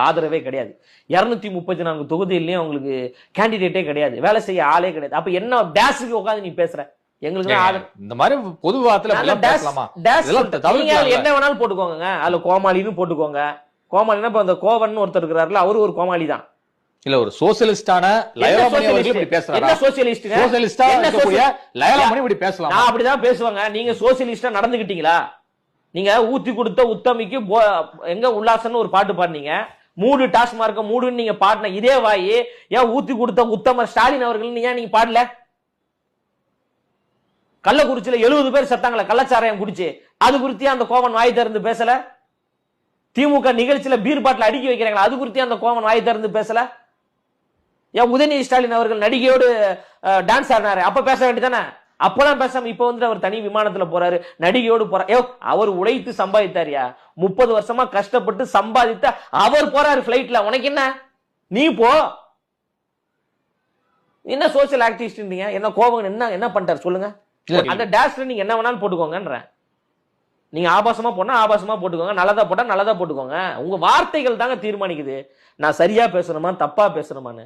ஆதரவே கிடையாது. 234 தொகுதியிலையும் அவங்களுக்கு கேண்டிடேட்டே கிடையாது, வேலை செய்ய ஆளே கிடையாது. அப்ப என்ன டேஷுக்கு உட்காந்து நீ பேசுற? எங்களுக்கு இந்த மாதிரி பொது வார்த்தையில என்ன வேணாலும் போட்டுக்கோங்க. அதுல கோமாளின்னு போட்டுக்கோங்க. கோமாளினா இப்ப அந்த கோவன் ஒருத்தர் இருக்கிறாருல, அவரு ஒரு கோமாளி தான். இல்ல ஒரு சோசியலிஸ்டான லயலாமணி அவர்கள் இப்படி பேசுறாரா? என்ன சோசியலிஸ்ட்? சோசியலிஸ்டா இருக்கக்கூடிய லயலாமணி இப்படி பேசலாம்? நான் அப்படிதான் பேசுவாங்க. நீங்க சோசியலிஸ்டா நடந்துக்கிட்டீங்களா? நீங்க ஊத்தி கொடுத்த உத்தமிக்கு எங்க உல்லாசன்னு ஒரு பாட்டு பாடுனீங்க. மூடு டாஸ்மார்க்க மூடுன்னு நீங்க பாடின இதே வாயி ஏன் ஊத்தி கொடுத்த உத்தமர் ஸ்டாலின் அவர்கள் ஏன் நீங்க பாடல? கள்ளக்குறிச்சியில 70 பேர் செத்தாங்களே கள்ளச்சாராயம் குடிச்சு, அது குறித்து அந்த கோவன் வாய் திறந்து பேசல? திமுக நிகழ்ச்சியில பீர் பாட்டில் அடுக்கி வைக்கிறாங்களா, அது குறித்து அந்த கோவன் வாய் திறந்து பேசல? ஏன் உதயநிதி ஸ்டாலின் அவர்கள் நடிகையோடு டான்ஸ் ஆடினாரு, அப்ப பேச வேண்டியதானே? அப்பெல்லாம் பேசாம இப்ப வந்து அவர் தனி விமானத்துல போறாரு, நடிகையோடு போறாரு. அவர் உழைத்து சம்பாதித்தாரியா? 30 வருஷமா கஷ்டப்பட்டு சம்பாதித்த அவர் போறாரு பிளைட்ல. உனக்கு என்ன? நீ போ. என்ன சோசியல் ஆக்டிவிஸ்ட்? என்ன கோவம் என்ன பண்ணிட்டாரு சொல்லுங்க? அந்த டேஷ்ல நீங்க என்ன வேணாலும் போட்டுக்கோங்கன்ற. நீங்க ஆபாசமா போனா ஆபாசமா போட்டுக்கோங்க, நல்லதா போட்டா நல்லதா போட்டுக்கோங்க. உங்க வார்த்தைகள் தாங்க தீர்மானிக்குது நான் சரியா பேசணுமா தப்பா பேசணுமான்னு.